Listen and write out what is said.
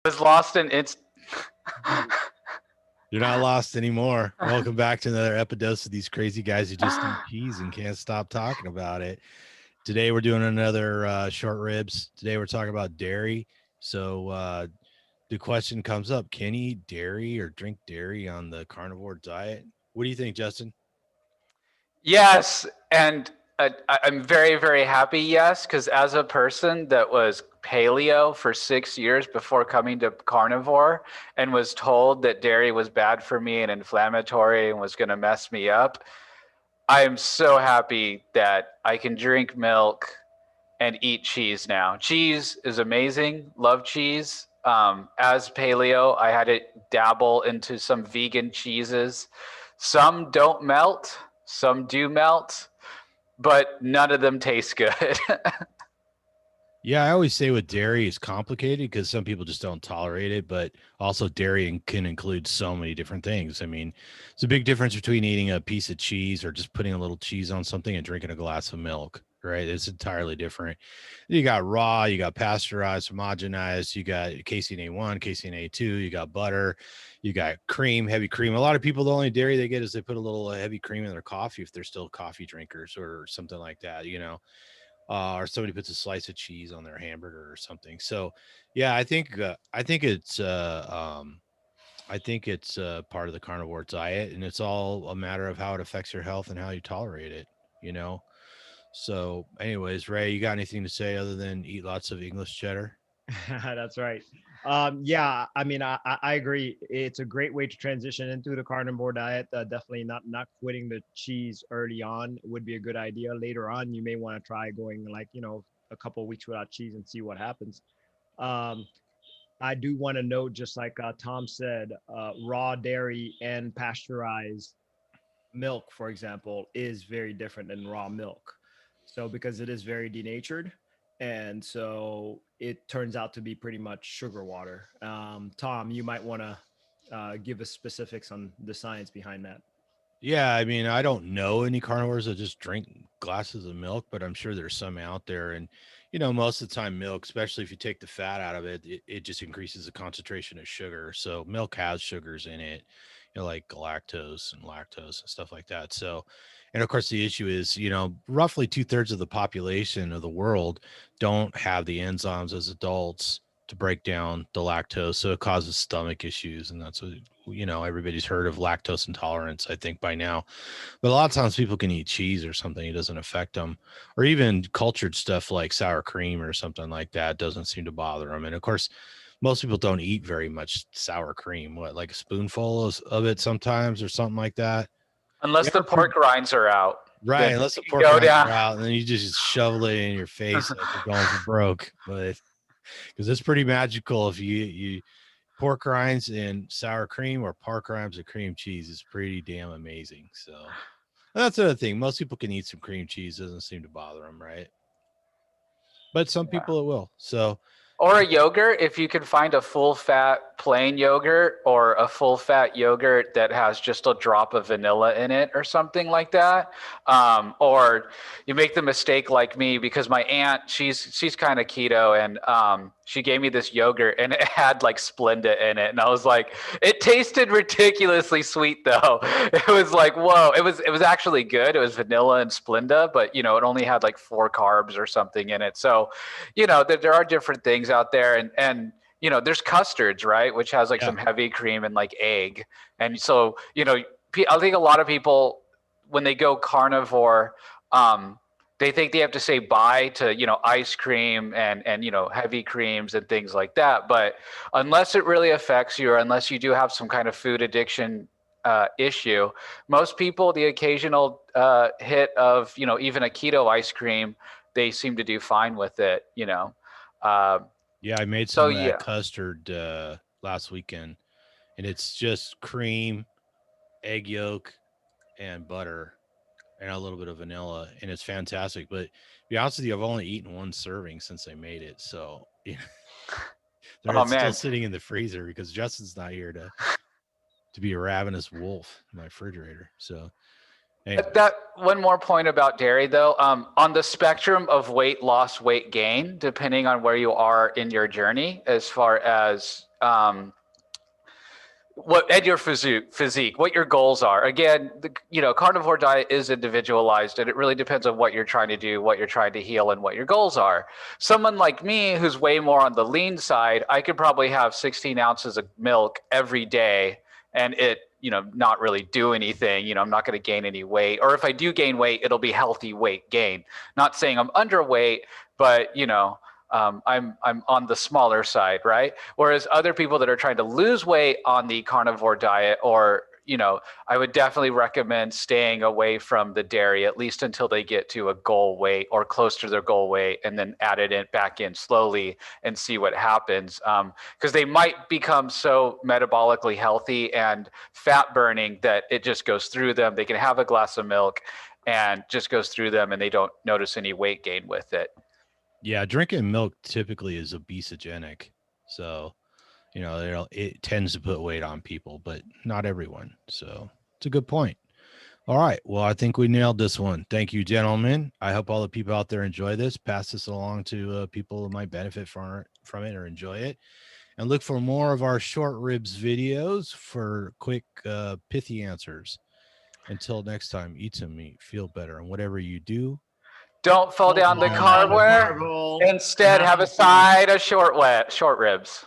Was lost in its. You're not lost anymore. Welcome back to another Epidose of these crazy guys who just eat cheese and can't stop talking about it. Today we're doing another short ribs. Today we're talking about dairy. So the question comes up: can you eat dairy or drink dairy on the carnivore diet? What do you think, Justin? Yes, and I'm very, very happy. Yes, because as a person that was paleo for 6 years before coming to carnivore and was told that dairy was bad for me and inflammatory and was going to mess me up, I am so happy that I can drink milk and eat cheese now. Cheese is amazing. Love cheese. As paleo, I had to dabble into some vegan cheeses. Some don't melt, some do melt, but none of them taste good. Yeah, I always say with dairy is complicated because some people just don't tolerate it, but also dairy can include so many different things. I mean, it's a big difference between eating a piece of cheese or just putting a little cheese on something and drinking a glass of milk, right? It's entirely different. You got raw, you got pasteurized, homogenized, you got casein A1, casein A2, you got butter, you got cream, heavy cream. A lot of people, the only dairy they get is they put a little heavy cream in their coffee if they're still coffee drinkers or something like that. Or somebody puts a slice of cheese on their hamburger or something. So, yeah, I think it's part of the carnivore diet, and it's all a matter of how it affects your health and how you tolerate it. You know. So, anyways, Ray, you got anything to say other than eat lots of English cheddar? That's right. Yeah, I mean, I agree. It's a great way to transition into the carnivore diet. Definitely not quitting the cheese early on would be a good idea. Later on, you may want to try going like a couple of weeks without cheese and see what happens. Um, I do want to note, just like Tom said, raw dairy and pasteurized milk, for example, is very different than raw milk. So because it is very denatured, and so it turns out to be pretty much sugar water. Tom, you might want to give us specifics on the science behind that. Yeah, I mean, I don't know any carnivores that just drink glasses of milk, but I'm sure there's some out there. And, most of the time, milk, especially if you take the fat out of it, it just increases the concentration of sugar. So, milk has sugars in it, like galactose and lactose and stuff like that. So, and of course, the issue is, roughly two-thirds of the population of the world don't have the enzymes as adults to break down the lactose. So, it causes stomach issues. And that's what everybody's heard of lactose intolerance, I think, by now. But a lot of times people can eat cheese or something, it doesn't affect them. Or even cultured stuff like sour cream or something like that doesn't seem to bother them. And of course, most people don't eat very much sour cream, what, like a spoonful of it sometimes or something like that. You Unless the ever pre- pork rinds are out, right, then unless the you pork go rinds down. are out and then you just shovel it in your face like you're going for broke. But because it's pretty magical if you pork rinds and sour cream or pork rinds and cream cheese is pretty damn amazing. So that's the other thing. Most people can eat some cream cheese; doesn't seem to bother them, right? But some Yeah. people it will. So Or a yogurt, if you can find a full fat plain yogurt or a full fat yogurt that has just a drop of vanilla in it or something like that. Or you make the mistake like me because my aunt, she's kind of keto, and she gave me this yogurt and it had like Splenda in it. And I was like, it tasted ridiculously sweet though. It was like, whoa, it was actually good. It was vanilla and Splenda, but it only had like 4 carbs or something in it. So there are different things out there, and there's custards, right, which has like yeah, some heavy cream and like egg. And so I think a lot of people, when they go carnivore, they think they have to say bye to ice cream and heavy creams and things like that. But unless it really affects you, or unless you do have some kind of food addiction issue, most people, the occasional hit of even a keto ice cream, they seem to do fine with it. Uh, yeah. I made so some of that yeah. custard last weekend, and it's just cream, egg yolk, and butter, and a little bit of vanilla, and it's fantastic. But to be honest with you, I've only eaten one serving since I made it, so Oh it's still man. sitting in the freezer because Justin's not here to be a ravenous wolf in my refrigerator. So, anyways, That one more point about dairy, though. On the spectrum of weight loss, weight gain, depending on where you are in your journey, as far as and your physique, what your goals are. Again, carnivore diet is individualized, and it really depends on what you're trying to do, what you're trying to heal, and what your goals are. Someone like me, who's way more on the lean side, I could probably have 16 ounces of milk every day, and it, not really do anything. I'm not going to gain any weight, or if I do gain weight, it'll be healthy weight gain. Not saying I'm underweight, but I'm on the smaller side, right? Whereas other people that are trying to lose weight on the carnivore diet, or I would definitely recommend staying away from the dairy, at least until they get to a goal weight or close to their goal weight, and then add it back in slowly and see what happens. Because they might become so metabolically healthy and fat burning that it just goes through them. They can have a glass of milk and just goes through them, and they don't notice any weight gain with it. Yeah, drinking milk typically is obesogenic. So, it tends to put weight on people, but not everyone. So it's a good point. All right. Well, I think we nailed this one. Thank you, gentlemen. I hope all the people out there enjoy this. Pass this along to people who might benefit from it or enjoy it. And look for more of our short ribs videos for quick, pithy answers. Until next time, eat some meat, feel better, and whatever you do, don't fall down the fall down the carb. carb hole. Instead, have a side of short ribs.